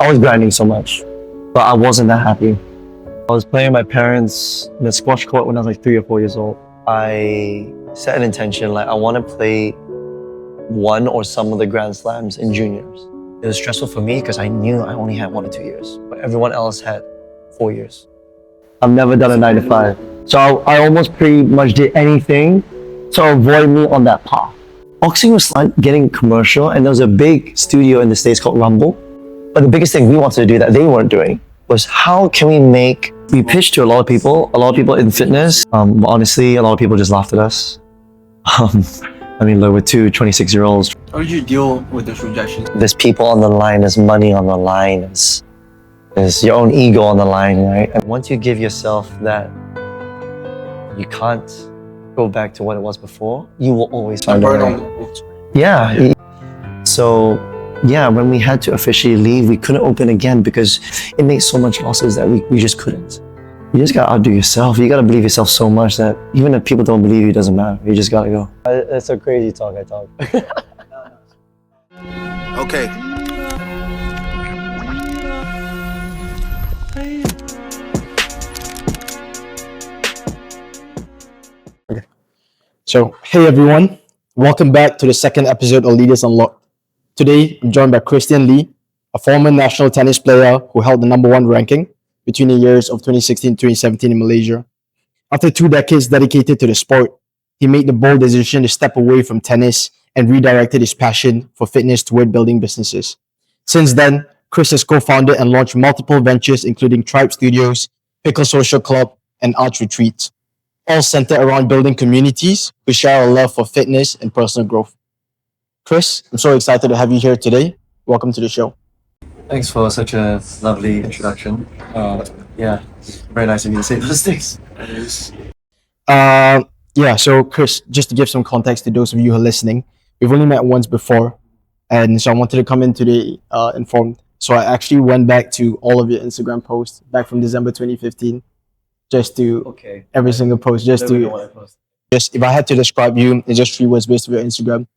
I was grinding so much, but I wasn't that happy. I was playing with my parents in a squash court when I was like 3 or 4 years old. I set an intention, like I want to play one or some of the Grand Slams in juniors. It was stressful for me because I knew I only had 1 or 2 years, but everyone else had 4 years. I've never done a 9 to 5. So I almost pretty much did anything to avoid me on that path. Boxing was like getting commercial, and there was a big studio in the States called Rumble. But the biggest thing we wanted to do that they weren't doing was how can we pitched to a lot of people in fitness. Honestly, a lot of people just laughed at us. I mean, look, we're two 26-year-olds. How did you deal with those rejections? There's people on the line, there's money on the line, there's your own ego on the line, right? And once you give yourself that, you can't go back to what it was before, you will always find a way. Yeah. So, yeah, when we had to officially leave, we couldn't open again because it made so much losses that we just couldn't. You just gotta outdo yourself. You gotta believe yourself so much that even if people don't believe you, it doesn't matter. You just gotta go. It's a crazy talk I talk. Okay. So, hey everyone, welcome back to the second episode of Leaders Unlocked. Today, I'm joined by Christian Lee, a former national tennis player who held the #1 ranking between the years of 2016 and 2017 in Malaysia. After 2 decades dedicated to the sport, he made the bold decision to step away from tennis and redirected his passion for fitness toward building businesses. Since then, Chris has co-founded and launched multiple ventures including Tribe Studios, Pickle Social Club, and Arts Retreats, all centered around building communities who share a love for fitness and personal growth. Chris, I'm so excited to have you here today. Welcome to the show. Thanks for such a lovely introduction. Yeah, very nice of you to say those things. So Chris, just to give some context to those of you who are listening, we've only met once before, and so I wanted to come in today informed. So I actually went back to all of your Instagram posts back from December 2015, just to every single post, just if I had to describe you in just 3 words based on your Instagram,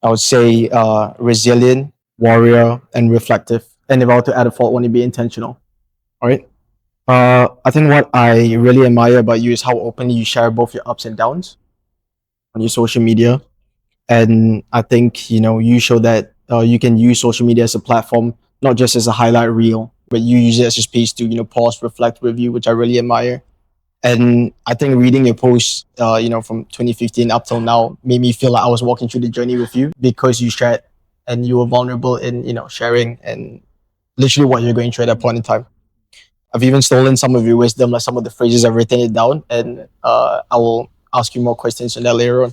I would say resilient, warrior, and reflective. And if I were to add a fourth one, it'd be intentional. All right. I think what I really admire about you is how openly you share both your ups and downs on your social media. And I think, you show that you can use social media as a platform, not just as a highlight reel, but you use it as a space to, pause, reflect, review, which I really admire. And I think reading your posts, from 2015 up till now made me feel like I was walking through the journey with you because you shared and you were vulnerable in, sharing and literally what you're going through at that point in time. I've even stolen some of your wisdom, like some of the phrases. I've written it down, and I will ask you more questions on that later on.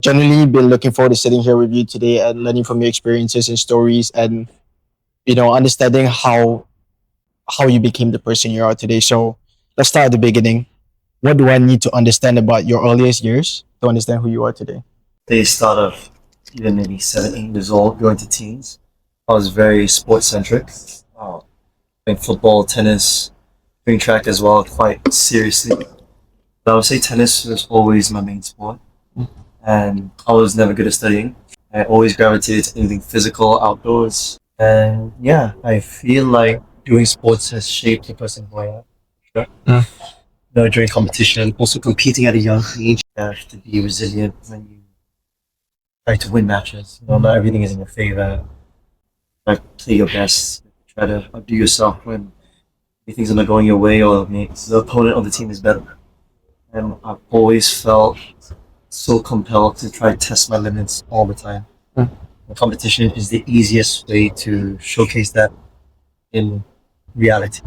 Generally been looking forward to sitting here with you today and learning from your experiences and stories and, understanding how you became the person you are today. So let's start at the beginning. What do I need to understand about your earliest years to understand who you are today? They start off even maybe 7, 8 years old, going to teens. I was very sports centric. Playing football, tennis, doing track as well, quite seriously. But I would say tennis was always my main sport. And I was never good at studying. I always gravitated to anything physical, outdoors. And yeah, I feel like doing sports has shaped the person who I am. Sure. During competition, also competing at a young age, you have to be resilient when you try to win matches. Not everything is in your favor. Try to play your best. Try to outdo yourself when things are not going your way or the opponent on the team is better. And I've always felt so compelled to try to test my limits all the time. The competition is the easiest way to showcase that in reality.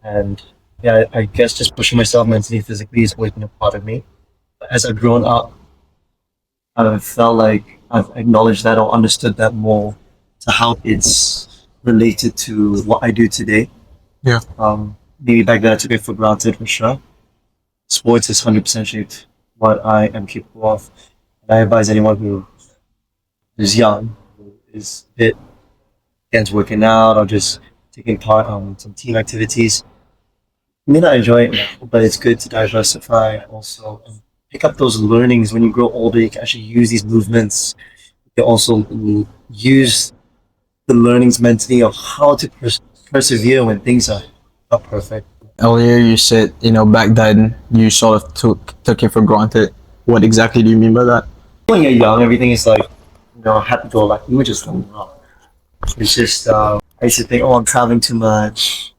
And yeah, I guess just pushing myself mentally, physically has always been a part of me. But as I've grown up, I've felt like I've acknowledged that or understood that more to how it's related to what I do today. Yeah. Maybe back then I took it for granted for sure. Sports is 100% shaped what I am capable of. And I advise anyone who is young, who is a bit against working out or just taking part on some team activities. You may not enjoy it, but it's good to diversify also and pick up those learnings. When you grow older, you can actually use these movements. You can also use the learnings mentally of how to persevere when things are not perfect. Earlier, you said back then you sort of took it for granted. What exactly do you mean by that? When you're young, everything is like, happy go lucky, which is wrong. It's just, I used to think, oh, I'm traveling too much,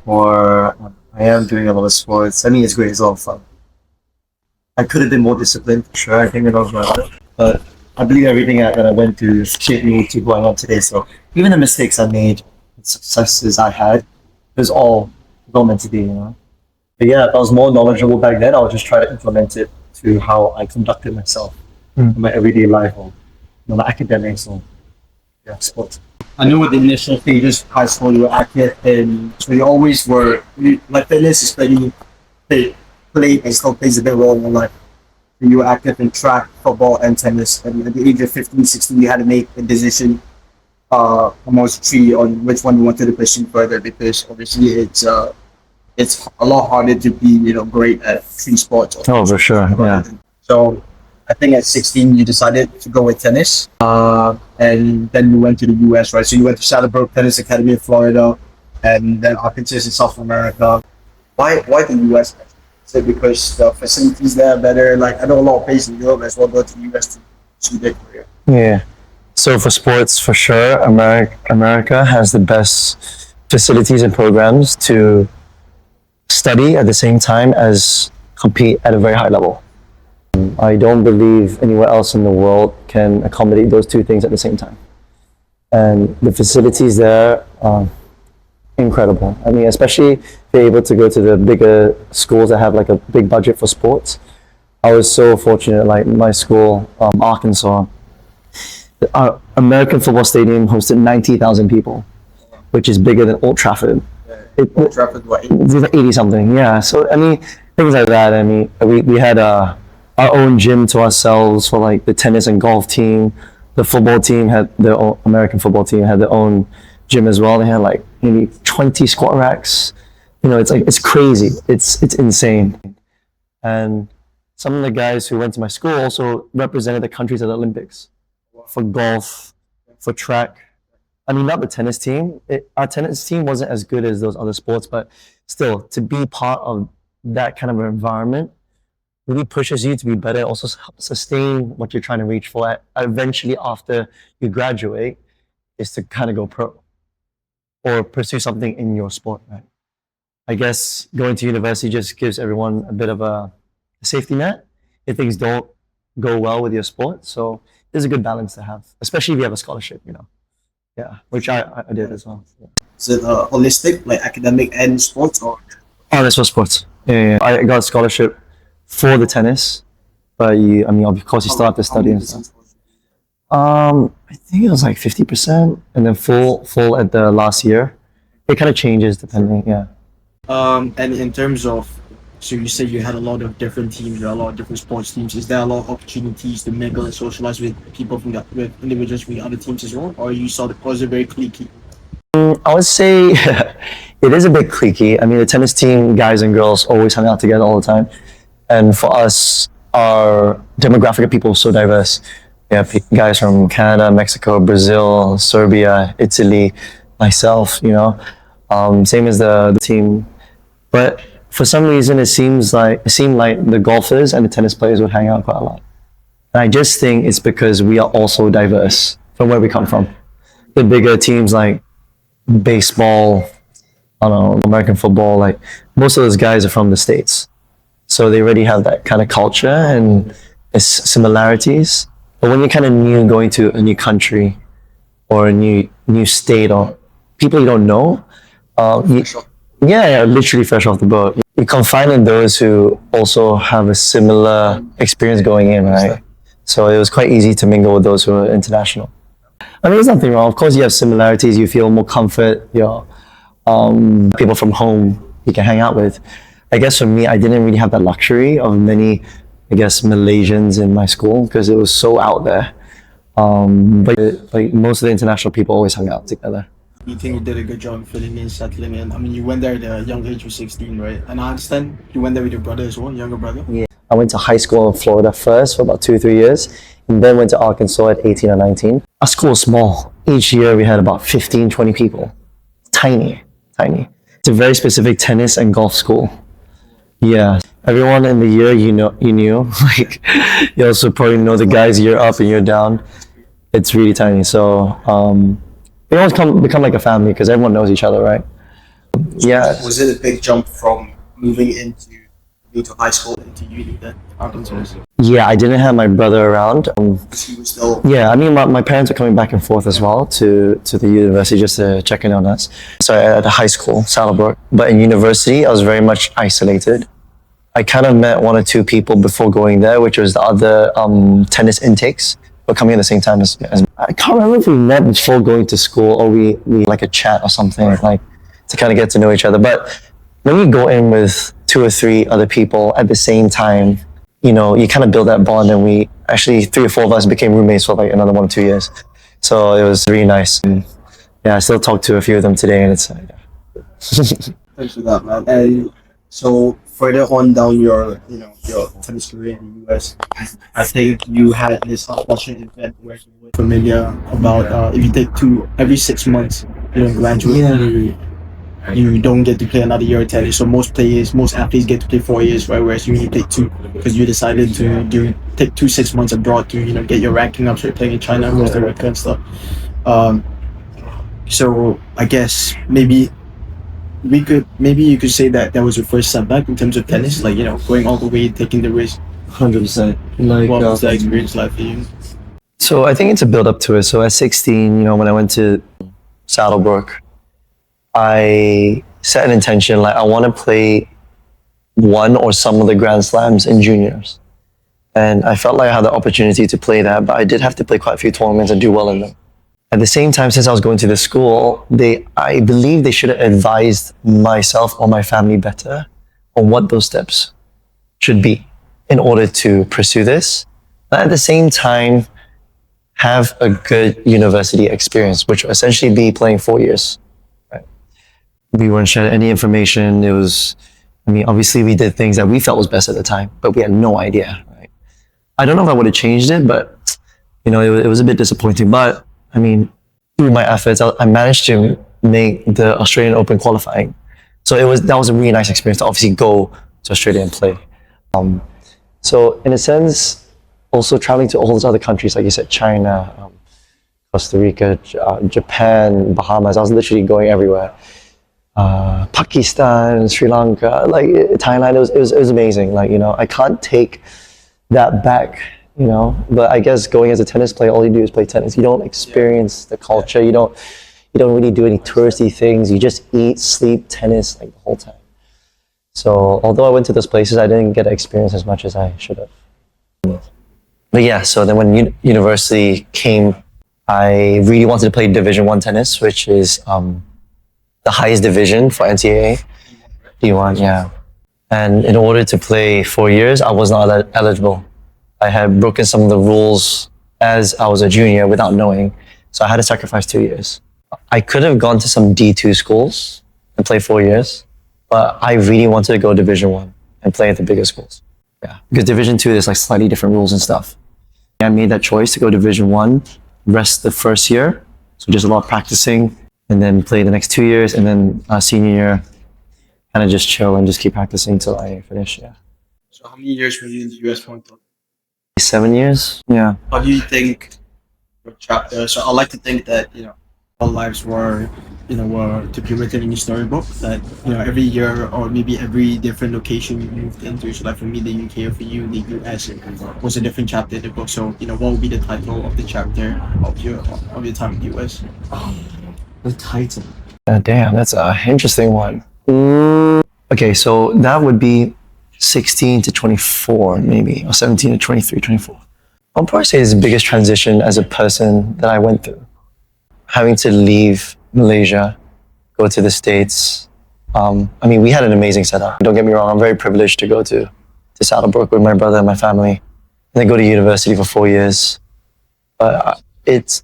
or I am doing a lot of sports. I mean, it's great, it's a lot of fun. I could have been more disciplined, for sure. I think that was my life. But I believe everything that I went through shaped me to who I am today. So even the mistakes I made, the successes I had, it was all meant to be, But yeah, if I was more knowledgeable back then, I would just try to implement it to how I conducted myself in my everyday life, or my academics, or sports. I knew at the initial stages of high school you were active, and so you always were. Like fitness is played and still plays a big role in your life. So you were active in track, football, and tennis. And at the age of 15, 16, you had to make a decision amongst three on which one you wanted to pursue further, because obviously it's a lot harder to be great at three sports. Oh, for sure. Yeah. So I think at 16 you decided to go with tennis, and then you went to the US, right? So you went to Setback Tennis Academy in Florida, and then Arkansas in South America. Why the US? Is it because the facilities there are better? Like I know a lot of places in Europe as well go to the US to pursue their career. Yeah. So for sports, for sure, America has the best facilities and programs to study at the same time as compete at a very high level. I don't believe anywhere else in the world can accommodate those two things at the same time. And the facilities there are incredible. I mean, especially if you're able to go to the bigger schools that have like a big budget for sports. I was so fortunate, like my school, Arkansas, our American football stadium hosted 90,000 people, which is bigger than Old Trafford. Old Trafford, what? It's like 80 something, yeah. So I mean, things like that. I mean, we had our own gym to ourselves for like the tennis and golf team. The football team had their own, American football team had their own gym as well. They had like maybe 20 squat racks. It's crazy. It's insane. And some of the guys who went to my school also represented the countries at the Olympics for golf, for track. I mean, not the tennis team. Our tennis team wasn't as good as those other sports, but still, to be part of that kind of environment really pushes you to be better, also helps sustain what you're trying to reach for. Eventually, after you graduate, is to kind of go pro or pursue something in your sport, right? I guess going to university just gives everyone a bit of a safety net if things don't go well with your sport. So there's a good balance to have, especially if you have a scholarship, Yeah, which I did as well. Yeah. Is it holistic, like academic and sports, or? Oh, that's for sports. Yeah. I got a scholarship for the tennis, but of course you still have to study and stuff. I think it was like 50%, and then full at the last year. It kind of changes depending, yeah. And in terms of, so you say you had a lot of different teams, a lot of different sports teams. Is there a lot of opportunities to mingle and socialize with people with individuals from the other teams as well, or you saw the was it very cliquey? I would say it is a bit cliquey. I mean, the tennis team, guys and girls, always hang out together all the time. And for us, our demographic of people is so diverse. We have guys from Canada, Mexico, Brazil, Serbia, Italy, myself, same as the team. But for some reason, it seemed like the golfers and the tennis players would hang out quite a lot. And I just think it's because we are also diverse from where we come from. The bigger teams like baseball, I don't know, American football, like most of those guys are from the States. So they already have that kind of culture and similarities. But when you're kind of new, going to a new country or a new state or people you don't know, literally fresh off the boat. You confine in those who also have a similar experience going in, right? So it was quite easy to mingle with those who are international. I mean, there's nothing wrong. Of course, you have similarities. You feel more comfort. People from home you can hang out with. I guess for me, I didn't really have that luxury of many, Malaysians in my school because it was so out there. But like most of the international people always hung out together. You think you did a good job filling in, settling in? I mean, you went there at a young age of 16, right? And I understand you went there with your brother as well, younger brother? Yeah. I went to high school in Florida first for about 2 or 3 years, and then went to Arkansas at 18 or 19. Our school was small. each year we had about 15, 20 people. Tiny. It's a very specific tennis and golf school. Yeah. Everyone in the year you knew. Like, you also probably know the guys year up and year down. It's really tiny. So we always become like a family because everyone knows each other, right? Yeah. Was it a big jump from moving into high school into uni then? Yeah, I didn't have my brother around. He was still Yeah, I mean, my parents are coming back and forth as well to the university just to check in on us. So at the high school, Saddlebrook. But in university, I was very much isolated. I kind of met one or two people before going there, which was the other tennis intakes, but coming at the same time as I can't remember if we met before going to school or we like a chat or something, like to kind of get to know each other. But when we go in with 2 or 3 other people at the same time, you know, you kind of build that bond, and we actually 3 or 4 of us became roommates for like another 1 or 2 years. So it was really nice. And yeah, I still talk to a few of them today, and it's Thanks for that, man. And so further on down your tennis career in the US, I think you had this unfortunate event where you were familiar about if you take every 6 months, you don't graduate. You don't get to play another year of tennis. So most athletes get to play 4 years, right? Whereas you only play 2 because you decided to take 2 6 months abroad to get your ranking up, start playing in China, Costa Rica and stuff. So I guess maybe you could say that was your first setback in terms of tennis, like going all the way, taking the risk. 100%. Like, what was that experience like for you? So I think it's a build up to it. So at 16, when I went to Saddlebrook, I set an intention, like I want to play one or some of the Grand Slams in juniors. And I felt like I had the opportunity to play that, but I did have to play quite a few tournaments and do well in them. At the same time, since I was going to the school, I believe they should have advised myself or my family better on what those steps should be in order to pursue this. But at the same time, have a good university experience, which will essentially be playing 4 years. We weren't sharing any information. Obviously we did things that we felt was best at the time, but we had no idea, right? I don't know if I would have changed it, but, it was a bit disappointing. But, through my efforts, I managed to make the Australian Open qualifying. So that was a really nice experience to obviously go to Australia and play. So in a sense, also traveling to all those other countries, like you said, China, Costa Rica, Japan, Bahamas, I was literally going everywhere. Pakistan, Sri Lanka, like Thailand, it was amazing. Like, I can't take that back, but I guess going as a tennis player, all you do is play tennis. You don't experience the culture. You don't really do any touristy things. You just eat, sleep, tennis like the whole time. So although I went to those places, I didn't get to experience as much as I should have. But yeah, so then when university came, I really wanted to play Division I tennis, which is the highest division for NCAA, D1, yeah. And in order to play 4 years, I was not eligible. I had broken some of the rules as I was a junior without knowing, so I had to sacrifice 2 years. I could have gone to some D2 schools and play 4 years, but I really wanted to go Division I and play at the bigger schools. Yeah, because Division II, there's like slightly different rules and stuff. I made that choice to go Division I, rest the first year, so just a lot of practicing, and then play the next 2 years, and then senior year, kind of just chill and just keep practicing till I finish, yeah. So how many years were you in the US for? 7 years, yeah. How do you think your chapter, so I like to think that, our lives were to be written in your storybook, that, every year or maybe every different location you moved into, so like for me, the UK, or for you, the US, was a different chapter in the book. So, what would be the title of the chapter of your time in the US? The title. Damn, that's an interesting one. Okay, so that would be 16 to 24, maybe, or 17 to 23, 24. I'll probably say it's the biggest transition as a person that I went through. Having to leave Malaysia, go to the States. We had an amazing setup. Don't get me wrong, I'm very privileged to go to Saddlebrook with my brother and my family, and then go to university for 4 years. But it's,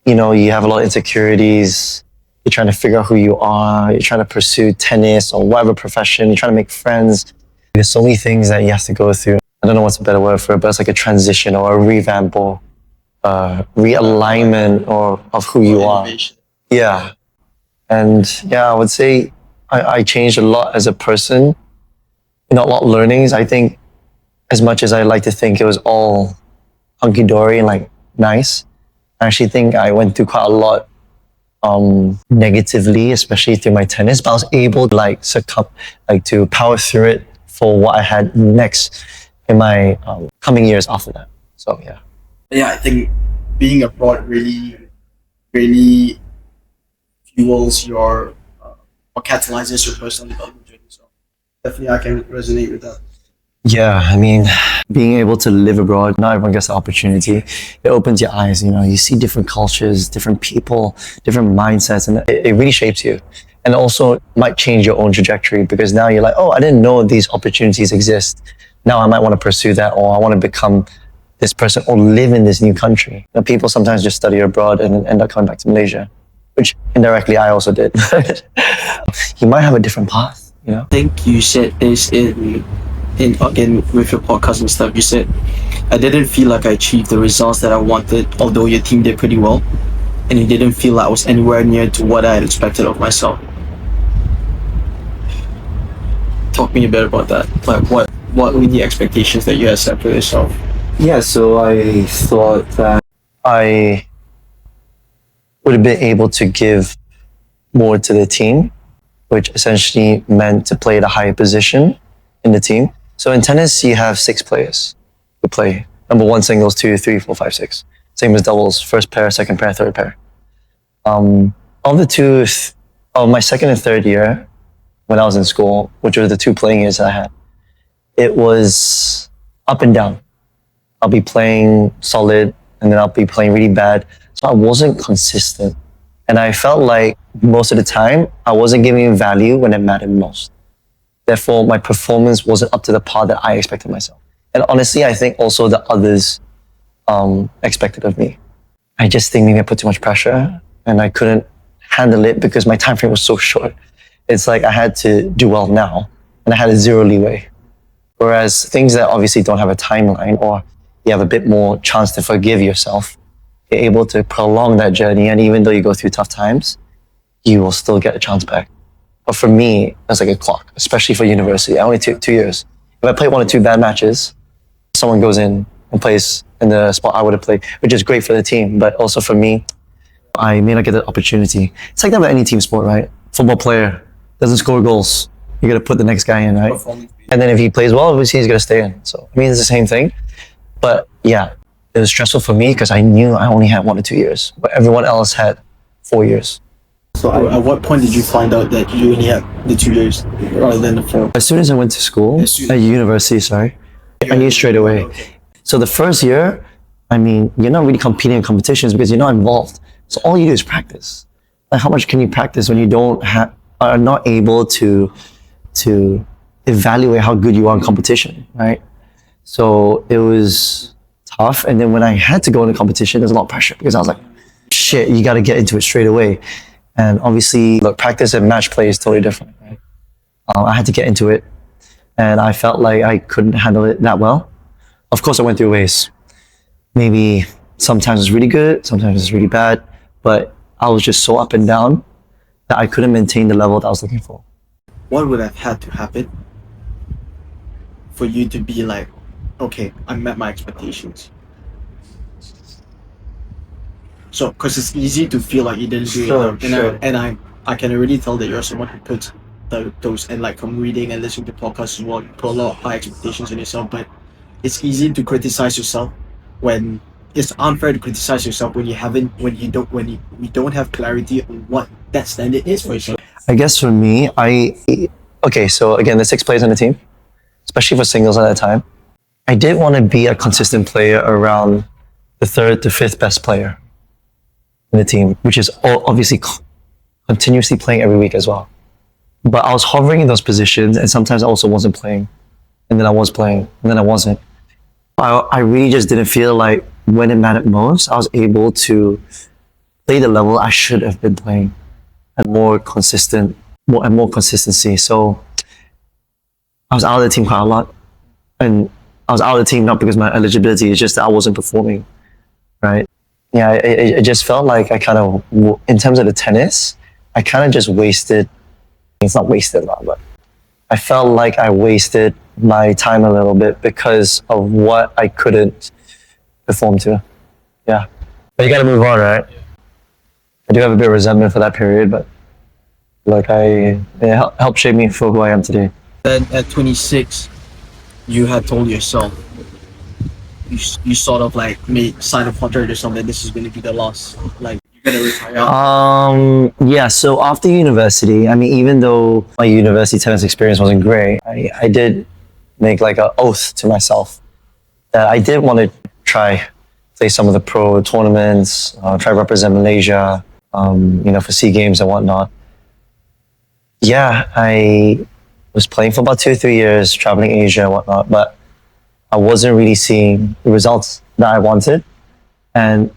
you have a lot of insecurities. You're trying to figure out who you are. You're trying to pursue tennis or whatever profession. You're trying to make friends. There's so many things that you have to go through. I don't know what's a better word for it, but it's like a transition or a revamp or realignment or of who you are. Innovation. Yeah. And yeah, I would say I changed a lot as a person. A lot of learnings. I think as much as I like to think it was all hunky dory and like nice, I actually think I went through quite a lot negatively, especially through my tennis, but I was able to like succumb, like to power through it for what I had next in my coming years after that. So yeah. Yeah, I think being abroad really fuels your or catalyzes your personal development journey. So definitely, I can resonate with that. Yeah, I mean, being able to live abroad, not everyone gets the opportunity. It opens your eyes, you see different cultures, different people, different mindsets, and it really shapes you. And also might change your own trajectory because now you're like, oh, I didn't know these opportunities exist. Now I might want to pursue that, or I want to become this person or live in this new country. People sometimes just study abroad and then end up coming back to Malaysia, which indirectly I also did. You might have a different path, I think you said this in again with your podcast and stuff. You said, I didn't feel like I achieved the results that I wanted, although your team did pretty well, and you didn't feel like I was anywhere near to what I had expected of myself. Talk me a bit about that. Like what were the expectations that you had set for yourself? Yeah, so I thought that I would have been able to give more to the team, which essentially meant to play at a higher position in the team. So in tennis, you have 6 players who play. Number 1 singles, 2, 3, 4, 5, 6. Same as doubles, first pair, second pair, third pair. Of my second and third year, when I was in school, which were the 2 playing years I had, it was up and down. I'll be playing solid, and then I'll be playing really bad. So I wasn't consistent. And I felt like most of the time, I wasn't giving value when it mattered most. Therefore, my performance wasn't up to the par that I expected myself. And honestly, I think also the others expected of me. I just think maybe I put too much pressure and I couldn't handle it because my time frame was so short. It's like I had to do well now and I had a 0 leeway. Whereas things that obviously don't have a timeline or you have a bit more chance to forgive yourself, you're able to prolong that journey. And even though you go through tough times, you will still get a chance back. But for me, that's like a clock, especially for university. I only took 2 years. If I play 1 or 2 bad matches, someone goes in and plays in the spot I would have played, which is great for the team. But also for me, I may not get the opportunity. It's like that with any team sport, right? Football player doesn't score goals. You got to put the next guy in, right? And then if he plays well, obviously he's going to stay in. So, I mean, it's the same thing. But yeah, it was stressful for me because I knew I only had 1 or 2 years, but everyone else had 4 years. So at what point did you find out that you only had the 2 years rather than the 4? As soon as I went to school, at university, I knew straight away. Okay. So the first year, I mean, you're not really competing in competitions because you're not involved. So all you do is practice. Like how much can you practice when you are not able to evaluate how good you are in competition, right? So it was tough. And then when I had to go into competition, there's a lot of pressure because I was like, shit, you got to get into it straight away. And obviously, look, practice and match play is totally different, right? I had to get into it. And I felt like I couldn't handle it that well. Of course, I went through waves. Maybe sometimes it's really good, sometimes it's really bad. But I was just so up and down that I couldn't maintain the level that I was looking for. What would have had to happen for you to be like, okay, I met my expectations? So, because it's easy to feel like you didn't do enough, and I can already tell that you're someone who puts those, and like from reading and listening to podcasts as well, you put a lot of high expectations on yourself. But it's easy to criticize yourself when it's unfair to criticize yourself when you don't have clarity on what that standard is for yourself. I guess for me, so again, the 6 players on the team, especially for singles at that time, I did want to be a consistent player around the 3rd to 5th best player in the team, which is obviously continuously playing every week as well. But I was hovering in those positions, and sometimes I also wasn't playing, and then I was playing, and then I wasn't. I really just didn't feel like when it mattered most, I was able to play the level I should have been playing, and more consistency. So I was out of the team quite a lot, and I was out of the team not because my eligibility, it's just that I wasn't performing, right? yeah, it just felt like I kind of, in terms of the tennis, I kind of just wasted. It's not wasted, but I felt like I wasted my time a little bit because of what I couldn't perform to. Yeah, but you got to move on, right? I do have a bit of resentment for that period, but like it helped shape me for who I am today. Then at 26, you had told yourself, you sort of like made sign of contract or something. This is going to be the last. Like you're gonna retire. Yeah. So after university, I mean, even though my university tennis experience wasn't great, I did make like an oath to myself that I did want to try play some of the pro tournaments, try represent Malaysia, for SEA Games and whatnot. Yeah, I was playing for about 2 or 3 years, traveling Asia and whatnot, but I wasn't really seeing the results that I wanted. And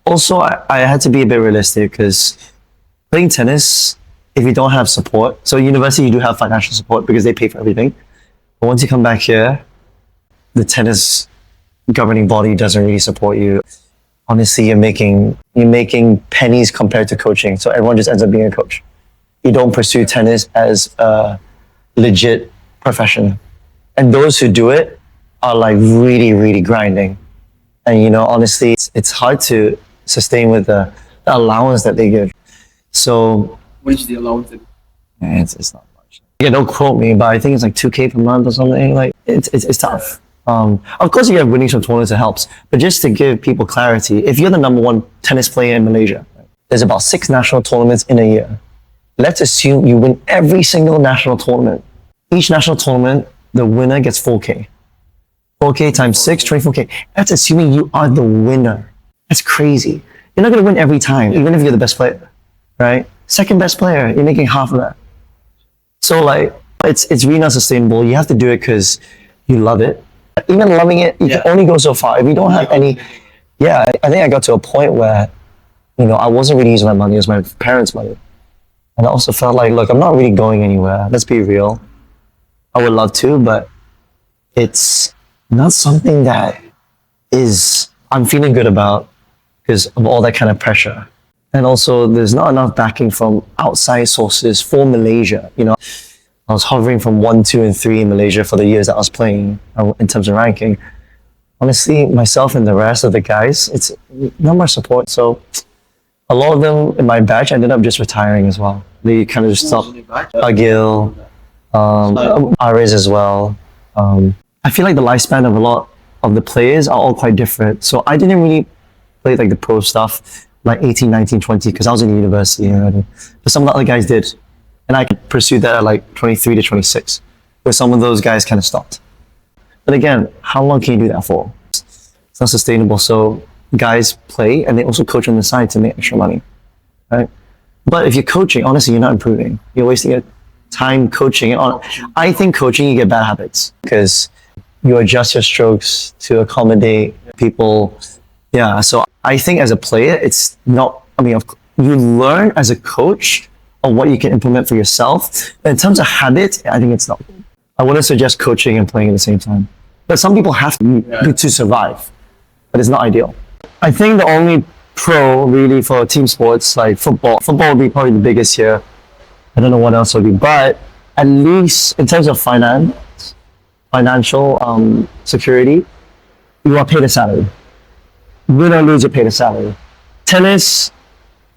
also, I had to be a bit realistic because playing tennis, if you don't have support, so university you do have financial support because they pay for everything. But once you come back here, the tennis governing body doesn't really support you. Honestly, you're making pennies compared to coaching. So everyone just ends up being a coach. You don't pursue tennis as a legit profession. And those who do it are like really, really grinding. And honestly, it's hard to sustain with the allowance that they give. So What is the allowance? it's not much. Yeah, don't quote me, but I think it's like 2K per month or something. Like it's tough. Of course, you get winnings from tournaments, it helps. But just to give people clarity, if you're the number one tennis player in Malaysia, there's about 6 national tournaments in a year. Let's assume you win every single national tournament. Each national tournament, the winner gets 4K. 4K times 6, 24K. That's assuming you are the winner. That's crazy. You're not going to win every time, even if you're the best player, right? Second best player, you're making half of that. So like, it's really not sustainable. You have to do it because you love it. Even loving it, you can only go so far. If you don't have any, I think I got to a point where, I wasn't really using my money, it was my parents' money. And I also felt like, look, I'm not really going anywhere. Let's be real. I would love to, but it's not something that I'm feeling good about because of all that kind of pressure. And also, there's not enough backing from outside sources for Malaysia. I was hovering from 1, 2, and 3 in Malaysia for the years that I was playing in terms of ranking. Honestly, myself and the rest of the guys, it's not much support. So a lot of them in my batch ended up just retiring as well. They kind of just stopped. Agil, Ariz as well. I feel like the lifespan of a lot of the players are all quite different. So I didn't really play like the pro stuff like 18, 19, 20 because I was in university already. But some of the other guys did. And I pursued that at like 23 to 26, where some of those guys kind of stopped. But again, how long can you do that for? It's not sustainable. So guys play and they also coach on the side to make extra money, right? But if you're coaching, honestly, you're not improving. You're wasting your time coaching. I think coaching, you get bad habits because you adjust your strokes to accommodate people. Yeah, so I think as a player, it's not, you learn as a coach on what you can implement for yourself. But in terms of habits, I think it's not good. I wouldn't suggest coaching and playing at the same time. But some people have to survive, but it's not ideal. I think the only pro really for team sports like football would be probably the biggest here. I don't know what else would be, but at least in terms of financial security, you are paid a salary. Win or lose, you're paid a salary. Tennis,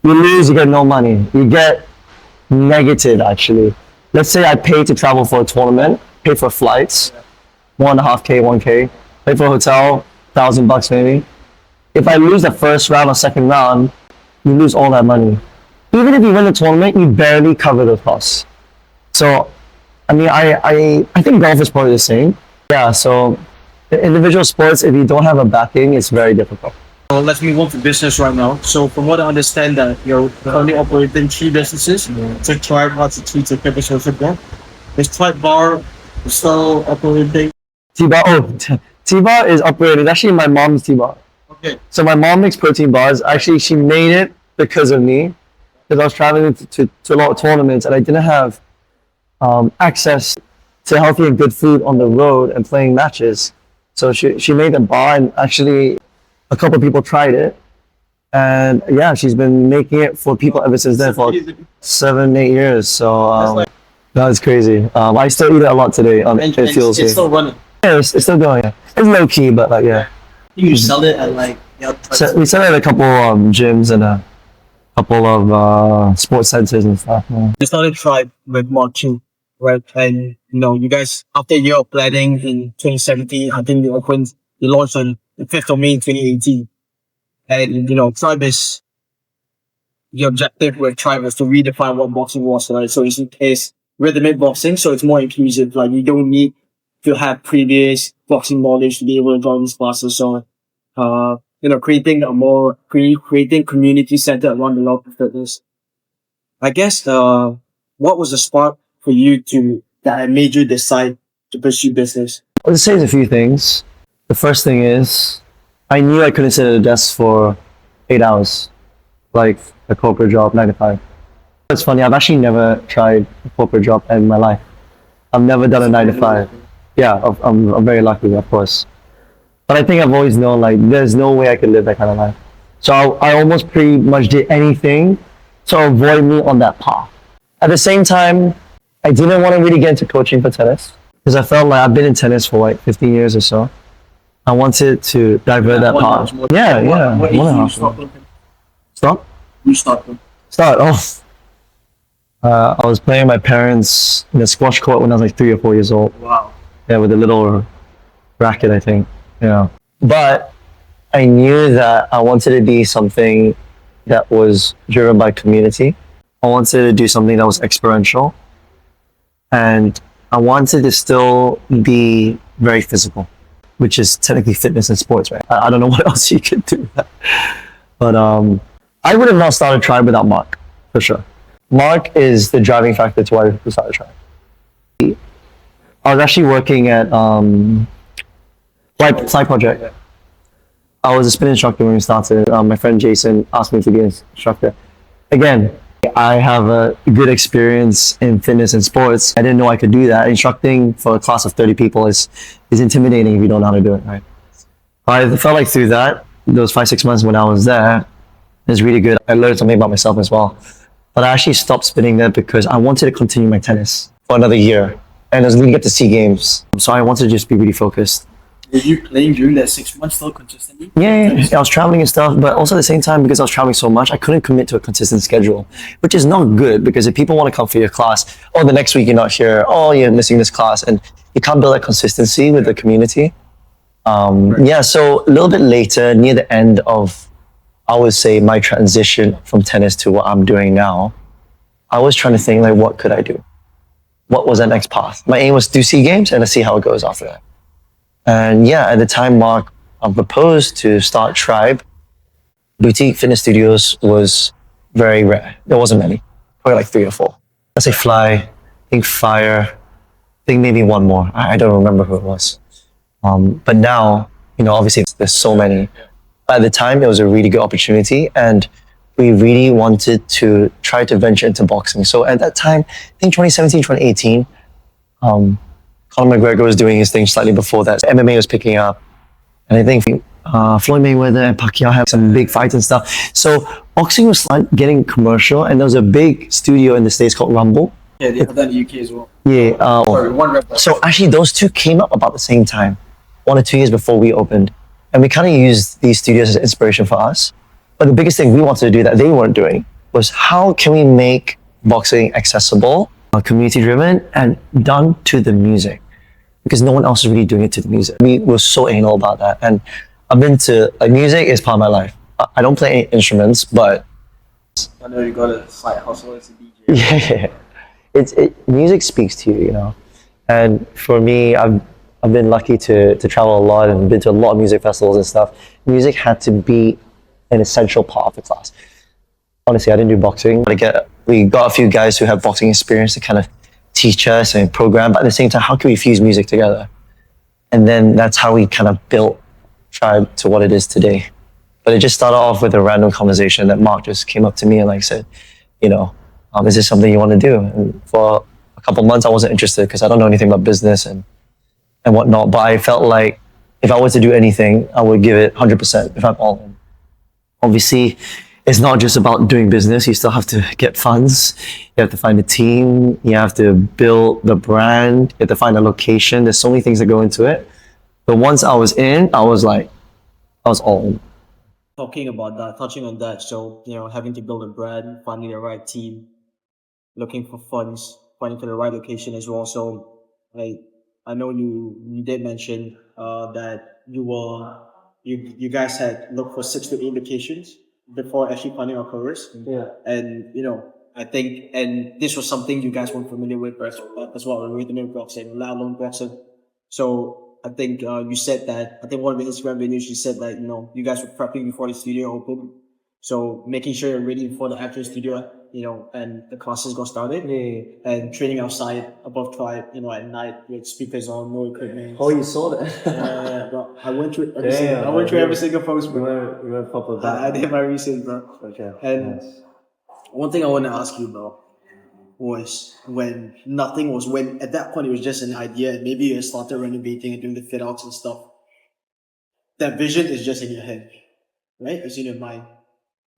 you lose, you get no money. You get negative actually. Let's say I pay to travel for a tournament, pay for flights, 1.5K, 1K, pay for a hotel, $1,000 maybe. If I lose the first round or second round, you lose all that money. Even if you win the tournament, you barely cover the costs. So, I think golf is probably the same. Yeah, so the individual sports, if you don't have a backing, it's very difficult. Well, let's move on to business right now. So from what I understand that you're currently operating 3 businesses. So Tribe has a tweet to Pepper Social Bar. Is Tribe Bar still operating? T-Bar is operated. Actually, my mom's T-Bar. Okay. So my mom makes protein bars. Actually, she made it because of me. Because I was traveling to a lot of tournaments and I didn't have access to healthy and good food on the road and playing matches. So she made the bar and actually a couple of people tried it And yeah, she's been making it for people ever since then for 7, 8 years. So that's crazy. I still eat it a lot today. It feels it's still running. yeah, it's still going. Yeah. It's low key, but like yeah. You sell it at like So we sell it at a couple gyms and a couple of sports centers and stuff. Yeah. You started Tribe with Mark too, right? And you guys, after a year of planning in 2017, I think you launched on the 5th of May 2018. And Tribe is the objective with Tribe was to redefine what boxing was, right? So it's rhythmic boxing, so it's more inclusive. Like you don't need to have previous boxing knowledge to be able to join these classes. So creating community centered around the love of fitness. I guess what was the spark for you that made you decide to pursue business? I'll just say a few things. The first thing is I knew I couldn't sit at a desk for 8 hours, like a corporate job, 9 to 5. It's funny, I've actually never tried a corporate job in my life. I've never done a 9 to 5. Yeah, I'm very lucky, of course. But I think I've always known like there's no way I could live that kind of life. So I almost pretty much did anything to avoid me on that path. At the same time, I didn't want to really get into coaching for tennis because I felt like I've been in tennis for like 15 years or so. I wanted to divert that path. Yeah. What you Stop? You stopped them. Start off. I was playing my parents in a squash court when I was like 3 or 4 years old. Wow. Yeah, with a little racket, I think. Yeah. But I knew that I wanted to be something that was driven by community. I wanted to do something that was experiential. And I wanted to still be very physical, which is technically fitness and sports, right? I don't know what else you could do. But I would have not started Tribe without Mark, for sure. Mark is the driving factor to why we started Tribe. I was actually working at Side Project. I was a spin instructor when we started. My friend Jason asked me to be an instructor. Again, I have a good experience in fitness and sports. I didn't know I could do that. Instructing for a class of 30 people is intimidating if you don't know how to do it, right? I felt like through that, those 5-6 months when I was there, it was really good. I learned something about myself as well. But I actually stopped spinning there because I wanted to continue my tennis for another year. And I was going to get to SEA Games. So I wanted to just be really focused. Were you playing during that 6 months still consistently? Yeah, I was traveling and stuff, but also at the same time, because I was traveling so much, I couldn't commit to a consistent schedule, which is not good because if people want to come for your class, oh, the next week you're not here, oh, you're missing this class, and you can't build that consistency with the community. Yeah, so a little bit later, near the end of, I would say, my transition from tennis to what I'm doing now, I was trying to think, like, what could I do? What was that next path? My aim was to do SEA Games and to see how it goes after that. And yeah, at the time Mark proposed to start Tribe, boutique fitness studios was very rare. There wasn't many, probably like 3 or 4. Let's say Fly, I think Fire, I think maybe one more. I don't remember who it was. But now, obviously there's so many. At the time, it was a really good opportunity and we really wanted to try to venture into boxing. So at that time, I think 2017, 2018, Conor McGregor was doing his thing slightly before that. So MMA was picking up. And I think Floyd Mayweather and Pacquiao have some big fights and stuff. So boxing was like getting commercial and there was a big studio in the States called Rumble. Yeah, they have that in the UK as well. Yeah. Sorry, one rep. So actually those two came up about the same time, 1 or 2 years before we opened. And we kind of used these studios as inspiration for us. But the biggest thing we wanted to do that they weren't doing was how can we make boxing accessible, community driven, and done to the music? Because no one else is really doing it to the music. We were so anal about that. And I've been to, music is part of my life. I don't play any instruments, but... I know you got a side hustle as a DJ. Yeah. Music speaks to you, And for me, I've been lucky to travel a lot and been to a lot of music festivals and stuff. Music had to be an essential part of the class. Honestly, I didn't do boxing, but we got a few guys who have boxing experience to kind of teach us and program, but at the same time, how can we fuse music together? And then that's how we kind of built Tribe to what it is today. But it just started off with a random conversation that Mark just came up to me and said, is this something you want to do? And for a couple months, I wasn't interested because I don't know anything about business and whatnot, but I felt like if I was to do anything, I would give it 100% if I'm all in. obviously, it's not just about doing business. You still have to get funds. You have to find a team. You have to build the brand. You have to find a location. There's so many things that go into it. But once I was in, I was all in. Talking about that, touching on that, so having to build a brand, finding the right team, looking for funds, finding for the right location as well. So I know you did mention that you guys had looked for 6 to 8 locations before actually finding our covers. Yeah. And I think, and this was something you guys weren't familiar with as well, with the new boxing, let alone boxing. So I think you said that, I think one of the Instagram videos you said that you guys were prepping before the studio opened, so making sure you're ready before the actual studio, and the classes got started. Yeah. And training outside above tribe, at night with speakers on, no equipment. Oh, you saw that? Yeah, bro. I went through every single post, bro. You went proper I did my research, bro. Okay. And Nice. one thing I want to ask you, bro, was when at that point it was just an idea, and maybe you started renovating and doing the fit outs and stuff. That vision is just in your head, right? It's in your mind,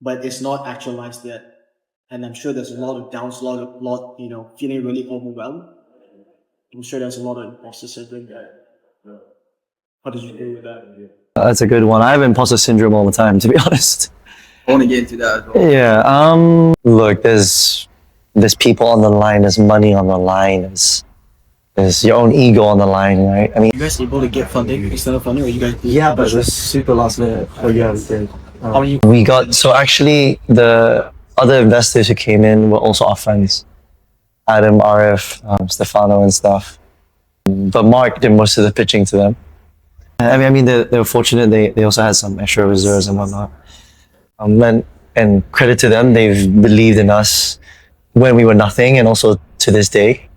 but it's not actualized yet. And I'm sure there's a lot of doubts, a lot, feeling really overwhelmed. I'm sure there's a lot of imposter syndrome there. How did you deal with that? That's a good one. I have imposter syndrome all the time, to be honest. I want to get into that as well. Yeah. Look, there's people on the line. There's money on the line. There's your own ego on the line, right? I mean, You guys able to get funding, external funding, or you guys? yeah, but it was super last minute. Oh, yeah, we did. How many? We got, so actually the other investors who came in were also our friends. Adam, Arif, Stefano and stuff. But Mark did most of the pitching to them. I mean, they were fortunate. They also had some extra reserves and whatnot. And credit to them, they've believed in us when we were nothing, and also to this day.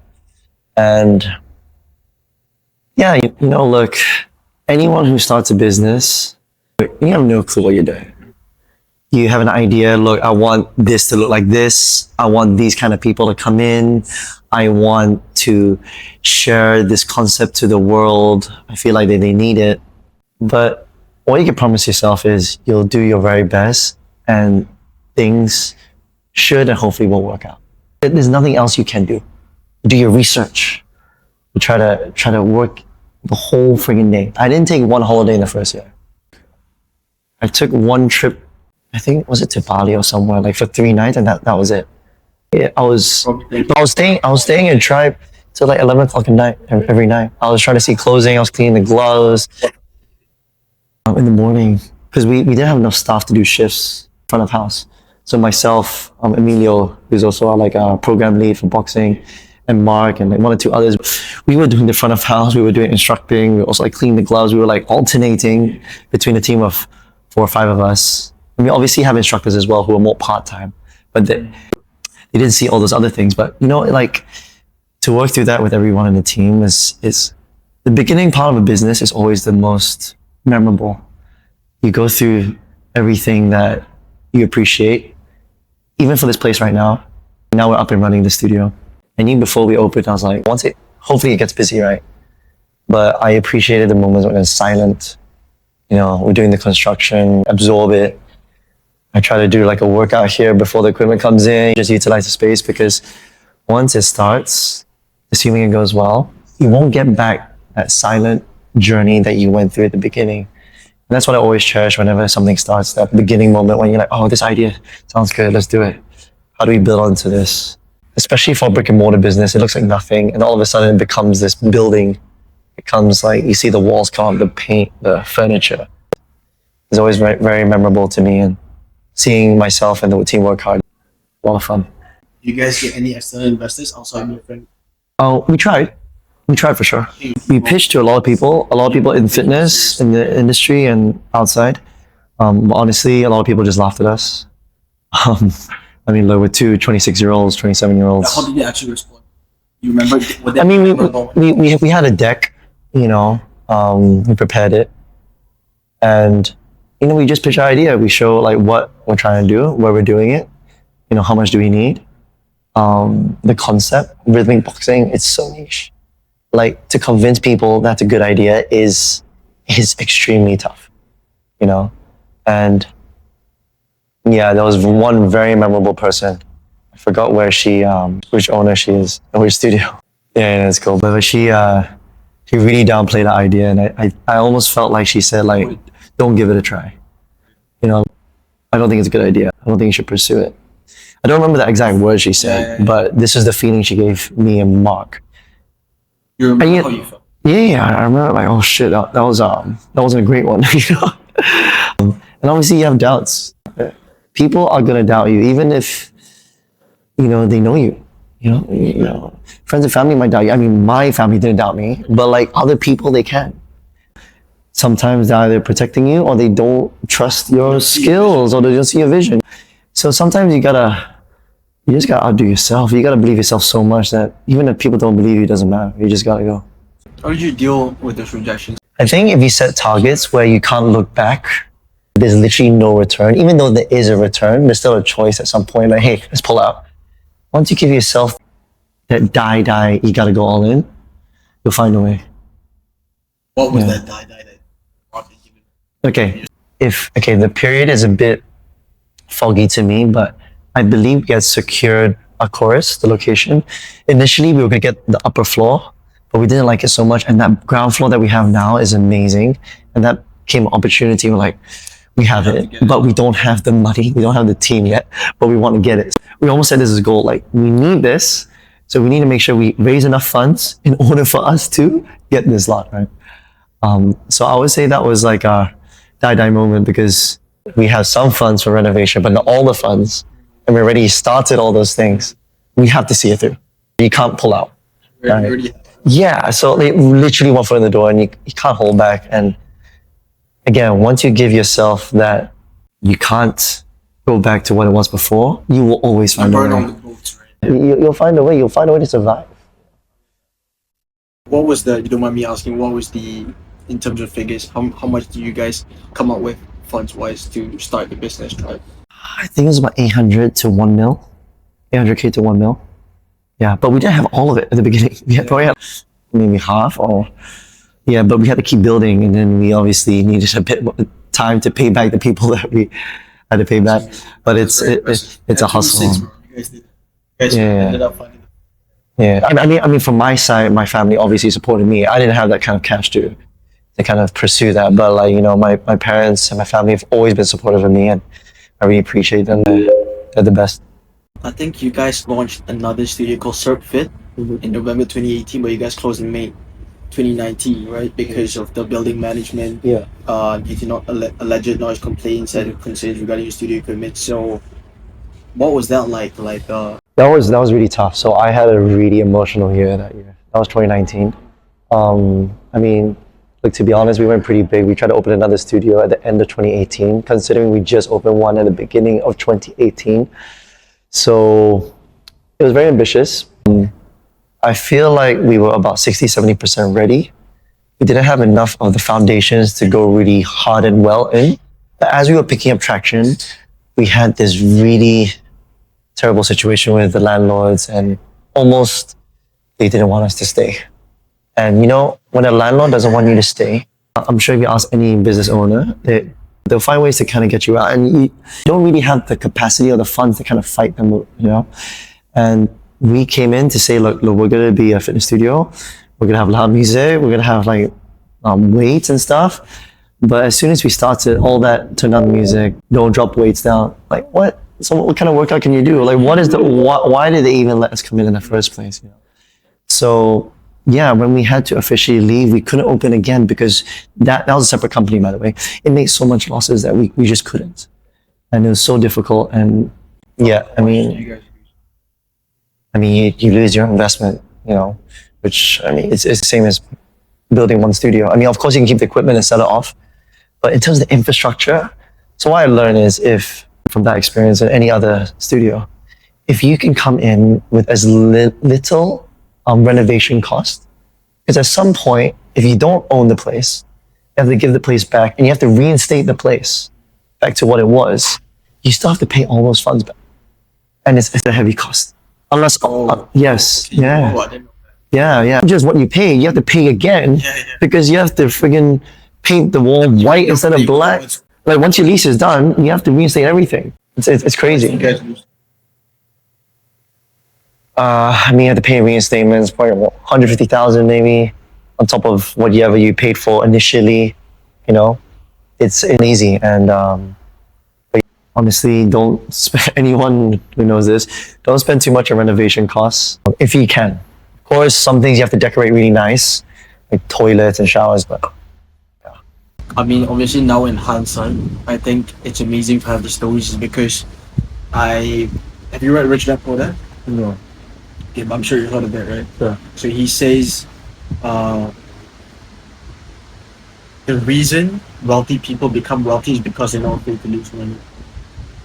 And yeah, look, anyone who starts a business, you have no clue what you're doing. You have an idea, look, I want this to look like this. I want these kind of people to come in. I want to share this concept to the world. I feel like they need it. But all you can promise yourself is you'll do your very best, and things should and hopefully will work out. There's nothing else you can do. Do your research. You try to work the whole friggin' day. I didn't take one holiday in the first year. I took one trip, I think, was it to Bali or somewhere, like for 3 nights, and that was it. Yeah, I was staying in Tribe till like 11 o'clock at night, every night. I was trying to see closing, I was cleaning the gloves. In the morning, because we didn't have enough staff to do shifts front of house. So myself, Emilio, who's also our program lead for boxing, and Mark, and like 1 or 2 others, we were doing the front of house, we were doing instructing, we were also cleaning the gloves, we were alternating between a team of 4 or 5 of us. And we obviously have instructors as well who are more part-time, but they didn't see all those other things. But to work through that with everyone in the team is the beginning part of a business is always the most memorable. You go through everything that you appreciate. Even for this place right now we're up and running the studio. And even before we opened, I was like, hopefully it gets busy, right? But I appreciated the moments when it's silent. We're doing the construction, absorb it. I try to do a workout here before the equipment comes in, just utilize the space, because once it starts, assuming it goes well, you won't get back that silent journey that you went through at the beginning. And that's what I always cherish whenever something starts, that beginning moment when you're like, oh, this idea sounds good, let's do it. How do we build onto this? Especially for a brick and mortar business, it looks like nothing, and all of a sudden it becomes this building. It becomes you see the walls come up, the paint, the furniture. It's always very, very memorable to me, and seeing myself and the team work hard, a lot of fun. Do you guys get any external investors outside your friend? Oh, we tried for sure. We pitched to a lot of people in fitness, in the industry and outside. But honestly, a lot of people just laughed at us. I mean, we're 2 26-year-olds, 27-year-olds. How did you actually respond? You remember? I mean, we had a deck, we prepared it. And, we just pitch our idea. We show what we're trying to do, where we're doing it, how much do we need. The concept, rhythmic boxing, it's so niche. To convince people that's a good idea is extremely tough, and Yeah, there was one very memorable person. I forgot where she, which owner she is, or which studio. Yeah, that's cool. But she really downplayed the idea, and I almost felt like she said like, don't give it a try. You know, I don't think it's a good idea. I don't think you should pursue it. I don't remember the exact words she said, but this is the feeling she gave me and Mark. You remember how you felt? Yeah, I remember like, oh shit, that wasn't a great one, you know. And obviously you have doubts. People are gonna doubt you, even if you know they know you. You know, friends and family might doubt you. I mean, my family didn't doubt me, but like other people, they can. Sometimes they're either protecting you or they don't trust your skills or they don't see your vision. So sometimes you just gotta outdo yourself. You gotta believe yourself so much that even if people don't believe you, it doesn't matter. You just gotta go. How did you deal with those rejections? I think if you set targets where you can't look back, there's literally no return. Even though there is a return, there's still a choice at some point. Like, hey, let's pull out. Once you give yourself that die, you gotta go all in, you'll find a way. What was that die that Mark had given? Okay, the period is a bit foggy to me, but I believe we had secured a chorus, the location. Initially, we were gonna get the upper floor, but we didn't like it so much. And that ground floor that we have now is amazing. And that came an opportunity. We're like, we have it, but we don't have the money. We don't have the team yet, but we want to get it. We almost set this as a goal. Like, we need this. So we need to make sure we raise enough funds in order for us to get this lot, right? So I would say that was like our die moment, because we have some funds for renovation, but not all the funds. And we already started all those things. We have to see it through. You can't pull out. Right? Yeah, so they literally one foot in the door and you can't hold back. And again, once you give yourself that you can't go back to what it was before, you will always find a way. You'll find a way. You'll find a way to survive. What was the, you don't mind me asking, what was the, in terms of figures, how much do you guys come up with funds-wise to start the business, right? I think it was about 800 to 1 mil. 800K to 1 mil. Yeah, but we didn't have all of it at the beginning. We had probably had maybe half or... Yeah, but we had to keep building, and then we obviously needed a bit more time to pay back the people that we had to pay back. But it's a hustle. Yeah. I mean, from my side, my family obviously supported me. I didn't have that kind of cash to kind of pursue that. But like, you know, my parents and my family have always been supportive of me, and I really appreciate them. They're the best. I think you guys launched another studio called CirqueFit in November 2018, but you guys closed in May 2019, right? Because of the building management, due to not alleged noise complaints and concerns regarding your studio equipment. So, what was that like? That was really tough. So I had a really emotional year that year. That was 2019. I mean, like, to be honest, we went pretty big. We tried to open another studio at the end of 2018, considering we just opened one at the beginning of 2018. So it was very ambitious. I feel like we were about 60-70% ready. We didn't have enough of the foundations to go really hard and well in. But as we were picking up traction, we had this really terrible situation with the landlords, and almost they didn't want us to stay. And you know, when a landlord doesn't want you to stay, I'm sure if you ask any business owner, they'll find ways to kind of get you out, and you don't really have the capacity or the funds to kind of fight them, you know? And we came in to say, look, we're going to be a fitness studio. We're going to have loud music. We're going to have like weights and stuff. But as soon as we started, all that turned on the music, don't drop weights down. Like, what? So what kind of workout can you do? Like, why did they even let us come in the first place? You know? So yeah, when we had to officially leave, we couldn't open again because that was a separate company, by the way. It made so much losses that we just couldn't. And it was so difficult. And yeah, I mean, you lose your investment, you know, which, I mean, it's the same as building one studio. I mean, of course you can keep the equipment and sell it off, but in terms of the infrastructure, so what I learned is, if from that experience in any other studio, if you can come in with as little renovation cost, because at some point, if you don't own the place, you have to give the place back and you have to reinstate the place back to what it was, you still have to pay all those funds back. And it's a heavy cost. Unless, yes, yeah. Just what you pay, you have to pay again because you have to friggin' paint the wall white instead of black. Like, once your lease is done, you have to reinstate everything. It's crazy. You guys lose. I mean, you have to pay reinstatements, probably 150,000 maybe, on top of whatever you paid for initially. You know, it's easy. And but honestly, don't spend, anyone who knows this, don't spend too much on renovation costs if you can. Of course, some things you have to decorate really nice, like toilets and showers, but I mean, obviously now in hindsight, I think it's amazing to have the stories because have you read Rich Dad Poor Dad? no. Okay, but I'm sure you heard of it, right? Sure. So he says, the reason wealthy people become wealthy is because they're not afraid to lose money.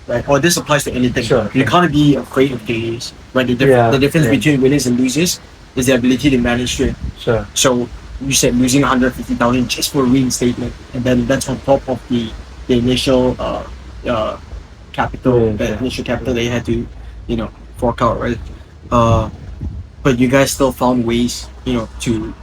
Right? Or this applies to anything. Sure. You can't be afraid of failures. Right? Yeah, The difference yeah. between winners and losers is the ability to manage it. Sure. So you said losing 150,000 just for reinstatement, and then that's on top of the initial capital, the initial capital they had to, fork out, right? But you guys still found ways, to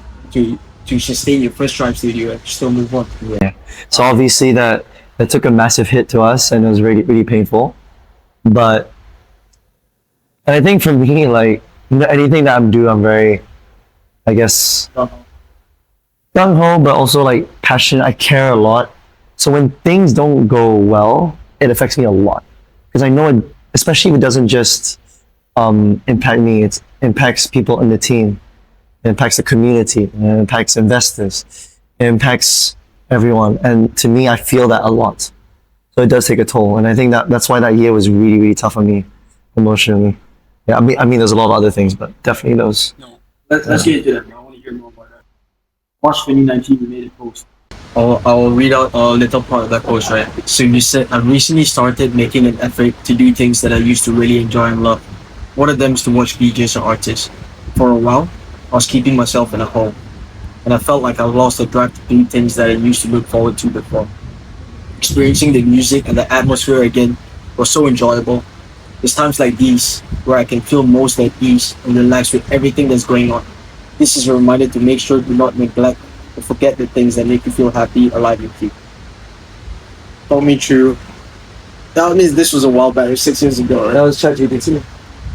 sustain your first Tribe studio and still move on. Yeah. So obviously that took a massive hit to us, and it was really, really painful. But and I think for me, like, anything that I'm doing, I'm very, I guess, gung ho, but also like passionate. I care a lot. So when things don't go well, it affects me a lot because I know it, especially if it doesn't just impact me, it impacts people in the team, it impacts the community, it impacts investors, it impacts everyone. And to me, I feel that a lot. So it does take a toll. And I think that's why that year was really, really tough on me emotionally. Yeah, I mean, there's a lot of other things, but definitely those. No, let's get into that. I want to hear more about that. March 2019, you made a post. I'll read out a little part of that post, right? So you said, I recently started making an effort to do things that I used to really enjoy and love. One of them is to watch DJs or artists. For a while, I was keeping myself in a hole, and I felt like I lost the drive to do things that I used to look forward to before. Experiencing the music and the atmosphere again was so enjoyable. There's times like these where I can feel most at ease and relax with everything that's going on. This is a reminder to make sure to not neglect or forget the things that make you feel happy, alive, and free. Told me true. That means this was a while back, 6 years ago, right? That was ChatGPT.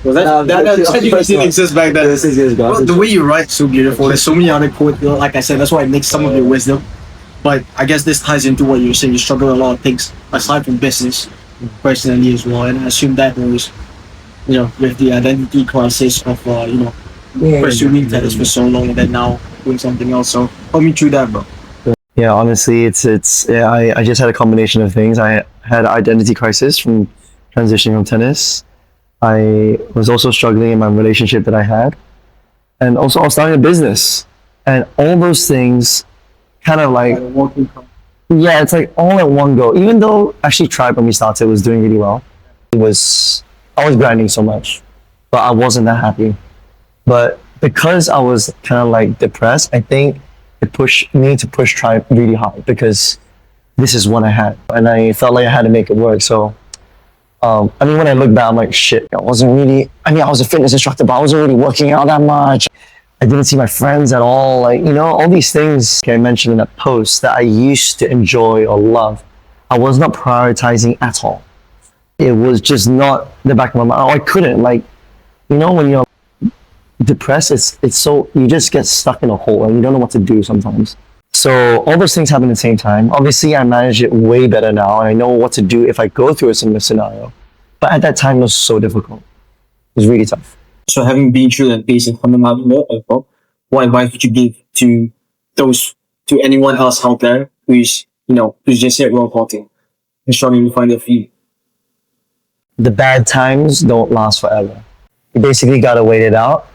Was that ChatGPT didn't exist back then? 6 years ago. Well, the way you write is so beautiful. There's so many other quotes. Like I said, that's why I mix some of your wisdom. But I guess this ties into what you're saying. You struggle with a lot of things aside from business, personally as well. And I assume that was, with the identity crisis of, pursuing tennis for so long and then now doing something else. So help me through that, bro. Yeah, honestly, I just had a combination of things. I had identity crisis from transitioning from tennis. I was also struggling in my relationship that I had. And also I was starting a business. And all those things kind of like, yeah, it's like all at one go. Even though actually Tribe when we started was doing really well. I was grinding so much, but I wasn't that happy. But because I was kind of like depressed, I think it pushed me to push Tribe really hard because this is what I had. And I felt like I had to make it work. So I mean, when I look back, I'm like, shit, I was a fitness instructor, but I wasn't really working out that much. I didn't see my friends at all. Like, all these things I mentioned in that post that I used to enjoy or love, I was not prioritizing at all. It was just not the back of my mind. Oh, I couldn't. Like, when you're depressed, it's so, you just get stuck in a hole and you don't know what to do sometimes. So all those things happen at the same time. Obviously, I manage it way better now, and I know what to do if I go through a similar scenario. But at that time, it was so difficult. It was really tough. So having been through that phase and coming out of it, what advice would you give to anyone else out there who's just hit rock bottom and struggling to find their feet? The bad times don't last forever. You basically gotta wait it out,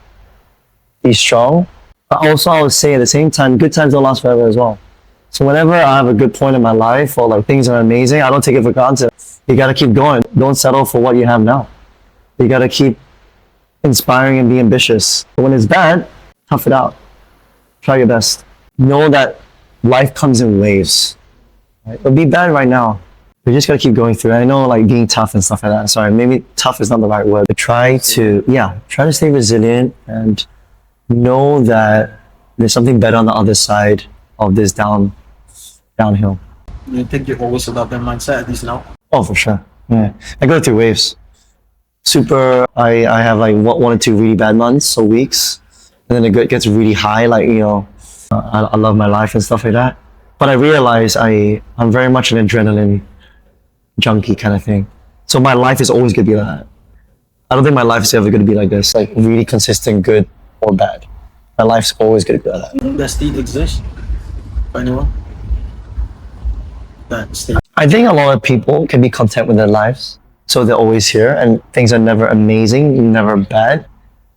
be strong. But also, I would say at the same time, good times don't last forever as well. So whenever I have a good point in my life or like things are amazing, I don't take it for granted. You gotta keep going. Don't settle for what you have now. You gotta keep inspiring and be ambitious. But when it's bad, tough it out. Try your best. Know that life comes in waves. Right? It'll be bad right now. We just gotta keep going through it. I know like being tough and stuff like that. Sorry, maybe tough is not the right word. But try to stay resilient and know that there's something better on the other side of this downhill. You think you've always adopted that mindset at least now? Oh, for sure. Yeah, I go through waves. I have like one or two really bad months or weeks, and then it gets really high. Like I love my life and stuff like that. But I realize I'm very much an adrenaline junkie kind of thing. So my life is always gonna be like that. I don't think my life is ever gonna be like this, like really consistent, good or bad. My life's always gonna be like that. Does state exist for anyone? That state. I think a lot of people can be content with their lives, so they're always here, and things are never amazing, never bad.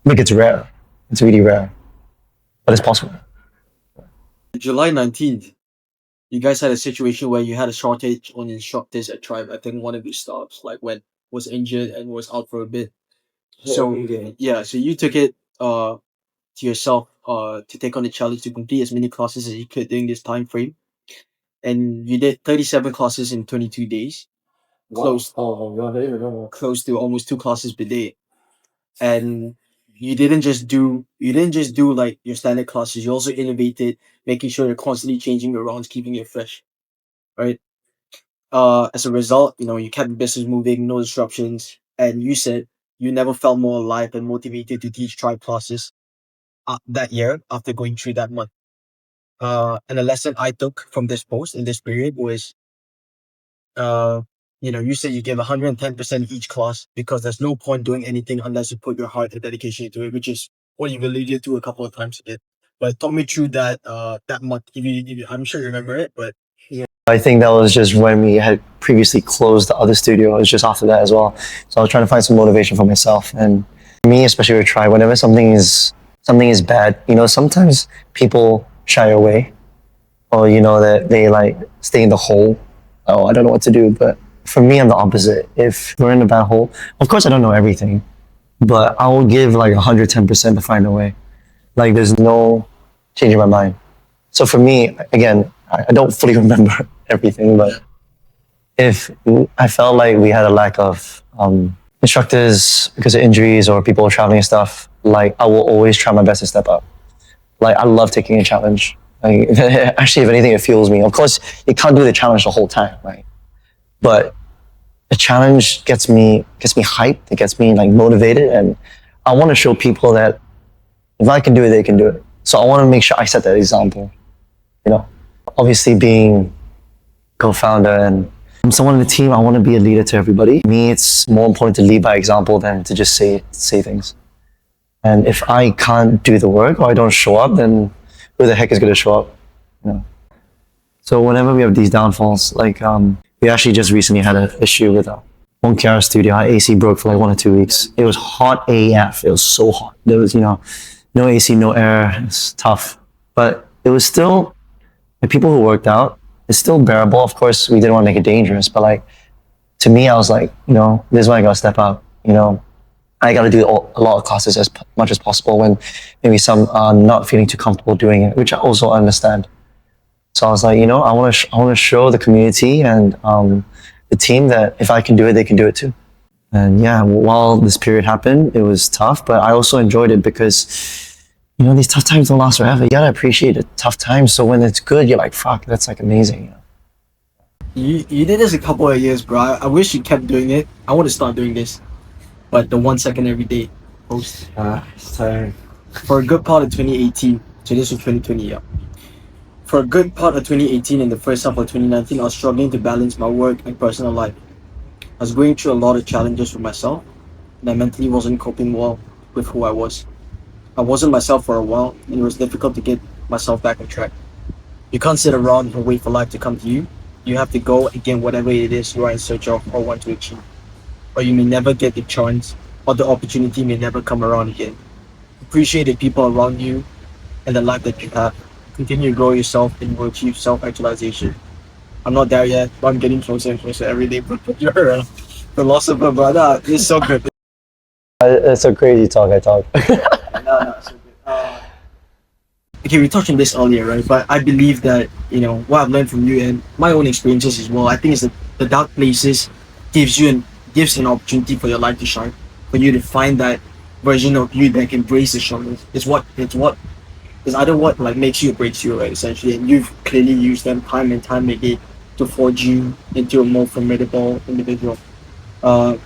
Like it's rare. It's really rare, but it's possible. July 19th, you guys had a situation where you had a shortage on instructors at Tribe. I think one of your staffs like was injured and was out for a bit. So yeah, so you took it to yourself to take on the challenge to complete as many classes as you could during this time frame. And you did 37 classes in 22 days. Close close to almost 2 classes per day. And you didn't just do like your standard classes, you also innovated, making sure you're constantly changing your rounds, keeping it fresh, right? As a result, you kept the business moving, no disruptions, and you said you never felt more alive and motivated to teach Tribe classes that year after going through that month. And the lesson I took from this post in this period was, you said you give 110% each class because there's no point doing anything unless you put your heart and dedication into it, which is what you've alluded to a couple of times again. But talk me through that month. I'm sure you remember it, but I think that was just when we had previously closed the other studio. It was just after that as well. So I was trying to find some motivation for myself, and me, especially with Try, whenever something is bad, sometimes people shy away, or that they like stay in the hole. Oh, I don't know what to do. But for me, I'm the opposite. If we're in a bad hole, of course I don't know everything, but I will give like 110% to find a way. Like there's no changing my mind. So for me, again, I don't fully remember everything, but if I felt like we had a lack of instructors because of injuries or people traveling and stuff, like I will always try my best to step up. Like I love taking a challenge. Like, actually, if anything, it fuels me. Of course, you can't do the challenge the whole time, right? But a challenge gets me hyped. It gets me like motivated, and I want to show people that if I can do it, they can do it. So I want to make sure I set that example. Obviously being co-founder and I'm someone in the team, I want to be a leader to everybody. Me, it's more important to lead by example than to just say things. And if I can't do the work or I don't show up, then who the heck is going to show up? So whenever we have these downfalls, like we actually just recently had an issue with one Kiara studio. Our AC broke for like 1 or 2 weeks. It was hot AF. It was so hot. There was, no AC, no air. It's tough. But it was still, the people who worked out, it's still bearable. Of course, we didn't want to make it dangerous, but like, to me, I was like, this is why I got to step up. I got to do a lot of classes as much as possible when maybe some are not feeling too comfortable doing it, which I also understand. So I was like, I want to show the community and the team that if I can do it, they can do it too. And yeah, while this period happened, it was tough, but I also enjoyed it because these tough times don't last forever. You gotta appreciate the tough times. So when it's good, you're like, fuck, that's like amazing. you did this a couple of years, bro. I wish you kept doing it. I want to start doing this, but the 1 second every day post. It's tiring. For a good part of 2018, so this was 2020, yeah. For a good part of 2018 and the first half of 2019, I was struggling to balance my work and personal life. I was going through a lot of challenges for myself, and I mentally wasn't coping well with who I was. I wasn't myself for a while, and it was difficult to get myself back on track. You can't sit around and wait for life to come to you. You have to go and get whatever it is you are in search of or want to achieve. Or you may never get the chance, or the opportunity may never come around again. Appreciate the people around you and the life that you have. Continue to grow yourself and you will achieve self-actualization. I'm not there yet, but I'm getting closer and closer every day. You're a philosopher, brother. It's so good. It's a crazy talk I talk. No, so good. Okay, we touched on this earlier, right? But I believe that, what I've learned from you and my own experiences as well, I think is that the dark places gives an opportunity for your light to shine, for you to find that version of you that can embrace the struggles. It's either what like makes you or breaks you, right? Essentially, and you've clearly used them time and time again to forge you into a more formidable individual. Uh,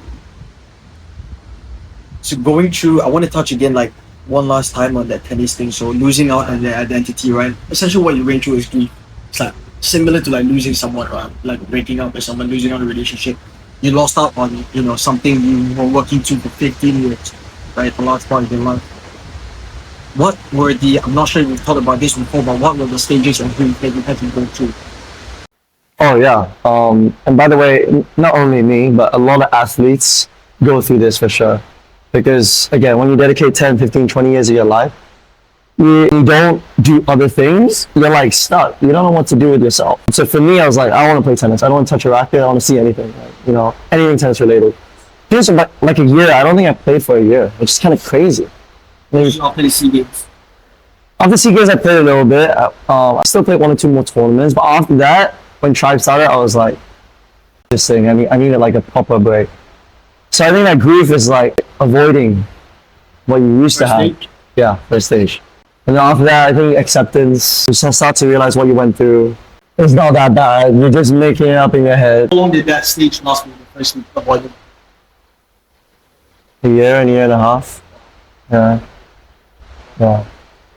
so going through, I want to touch again, like one last time on that tennis thing. So losing out on their identity, right? Essentially, what you went through is grief. It's like similar to like losing someone, right? Like breaking up with someone, losing out on a relationship. You lost out on, something you were working to for 15 years, right? The last part of your life. What were I'm not sure if you've thought about this before, but what were the stages of grief that you had to go through? Oh yeah. And by the way, not only me, but a lot of athletes go through this for sure. Because again, when you dedicate 10, 15, 20 years of your life, you don't do other things, you're like stuck. You don't know what to do with yourself. So for me, I was like, I want to play tennis. I don't want to touch a racket. I want to see anything, like, anything tennis related. Just like a year, I don't think I played for a year, which is kind of crazy. After the SEA Games. After SEA Games, I played a little bit. I still played 1 or 2 more tournaments, but after that, when Tribe started, I was like, this thing, I needed like a proper break. So I think that grief is like avoiding what you used to have. Stage? Yeah, first stage. And then after that, I think acceptance. You start to realize what you went through. It's not that bad. You're just making it up in your head. How long did that stage last for the first avoiding? A year and a half. Yeah. Yeah.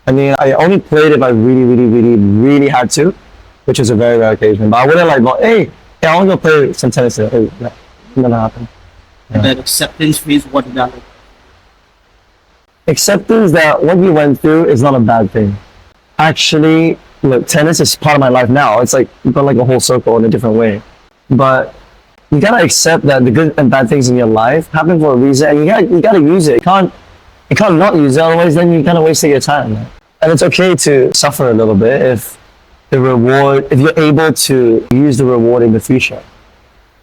I mean, I only played if I really, really, really, really had to, which is a very rare occasion. But I wouldn't like, well, hey, I want to go play some tennis. Hey, that ain't gonna happen. And that acceptance phase, what did that look like? Acceptance that what you went through is not a bad thing. Actually, look, tennis is part of my life now. It's like you've got like a whole circle in a different way. But you gotta accept that the good and bad things in your life happen for a reason, and you gotta use it. You can't not use it, otherwise then you kind of wasting your time. And it's okay to suffer a little bit if you're able to use the reward in the future.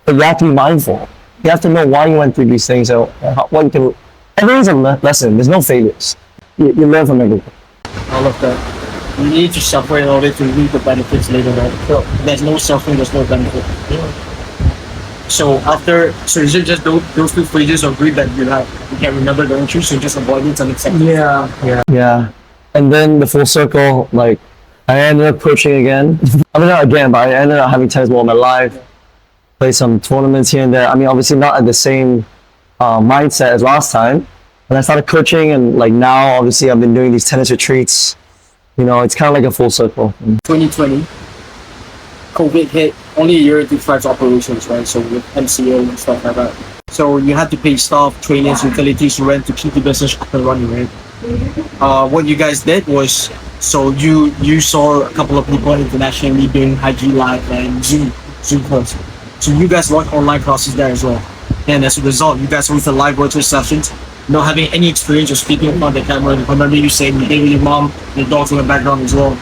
But you have to be mindful. You have to know why you went through these things. Everything's a lesson. There's no failures. You learn from everything. I love that. You need to suffer in order to reap the benefits later on. So there's no suffering, there's no benefit. So is it just those 2 phases of grief that you can remember going through, so just avoidance and acceptance? Yeah. And then the full circle, like, I ended up coaching again. I mean, not again, but I ended up having tennis more in my life. Play some tournaments here and there. I mean, obviously not at the same mindset as last time. And I started coaching, and like now, obviously, I've been doing these tennis retreats. It's kind of like a full circle. 2020, COVID hit, only a year into Thrive's operations, right? So with MCO and stuff like that. So you had to pay staff, trainers, utilities, rent to keep the business up and running, right? What you guys did was, so you saw a couple of people internationally doing IG Live and Zoom calls. So you guys launched online classes there as well. And as a result, you guys hosted live virtual sessions, not having any experience of speaking in front of the camera. I remember you saying you gave your mom, your dogs in the background as well.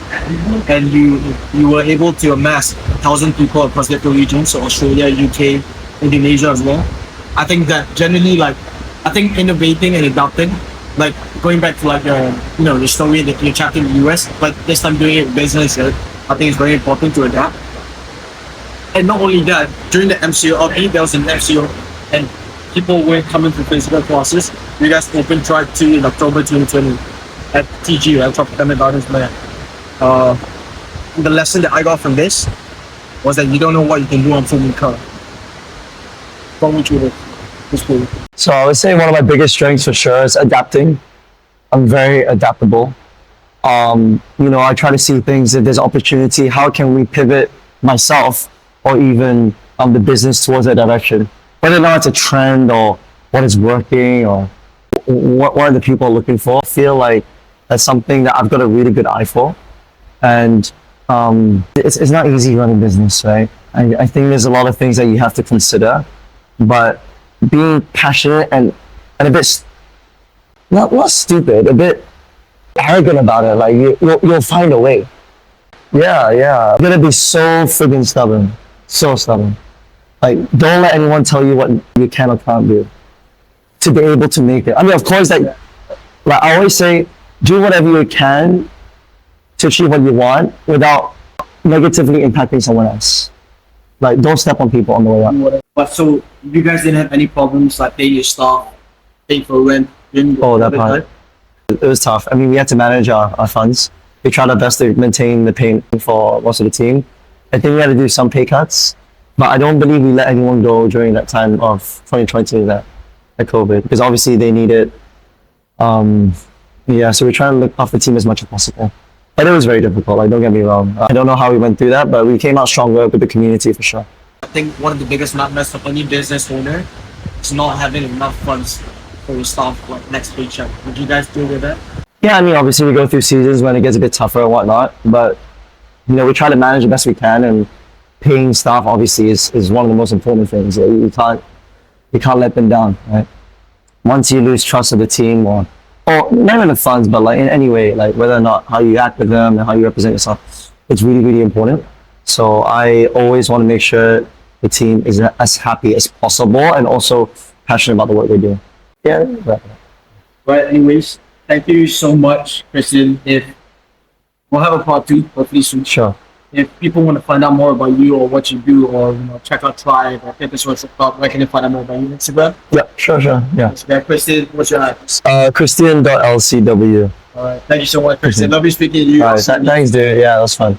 And you were able to amass 1,000 people across different regions, so Australia, UK, Indonesia as well. I think that generally, innovating and adapting, like going back to the story that you chatted in the US, but this time doing it in business, I think it's very important to adapt. And not only that, during the MCO update, there was an MCO and people weren't coming to physical classes. You guys opened Tribe 2 in October 2020 at TG, right? Tropical Gardens, man. The lesson that I got from this was that you don't know what you can do until you come. What would you do? Cool. So I would say one of my biggest strengths for sure is adapting. I'm very adaptable. I try to see things, if there's opportunity, how can we pivot myself or even the business towards that direction? Whether or not it's a trend or what is working or what are the people looking for, I feel like that's something that I've got a really good eye for. And it's not easy running business, right? I think there's a lot of things that you have to consider, but being passionate and a bit, not stupid, a bit arrogant about it, like you'll find a way. Yeah. You're gonna be so friggin' stubborn. So stubborn. Like, don't let anyone tell you what you can or can't do to be able to make it. I mean, of course, like I always say, do whatever you can to achieve what you want without negatively impacting someone else. Like, don't step on people on the way up. But so you guys didn't have any problems like paying your staff, paying for rent? Oh, that part. It was tough. I mean, we had to manage our funds. We tried our best to maintain the payment for most of the team. I think we had to do some pay cuts. But I don't believe we let anyone go during that time of 2020 that COVID, because obviously they need it. Yeah, so we're trying to look after the team as much as possible. But it was very difficult, like don't get me wrong. I don't know how we went through that, but we came out stronger with the community for sure. I think one of the biggest nightmares of any business owner is not having enough funds for your staff like next paycheck. Would you guys deal with that? Yeah, I mean, obviously we go through seasons when it gets a bit tougher and whatnot, but you know, we try to manage the best we can, and paying staff obviously is one of the most important things. You can't let them down, right? Once you lose trust of the team, or not even the funds, but like in any way, like whether or not how you act with them and how you represent yourself, it's really, really important. So I always want to make sure the team is as happy as possible and also passionate about the work they do. Yeah. But anyways, thank you so much, Christian. If we'll have a part 2, hopefully soon. Sure. If people want to find out more about you or what you do, or check out Tribe or Fitness Works Club, where can they find out more about you? Instagram? Yeah, sure. Yeah. Instagram. Christian, what's your address? Christian.lcw. All right. Thank you so much, Christian. Love you speaking to you. All right, thanks, dude. Yeah, that was fun.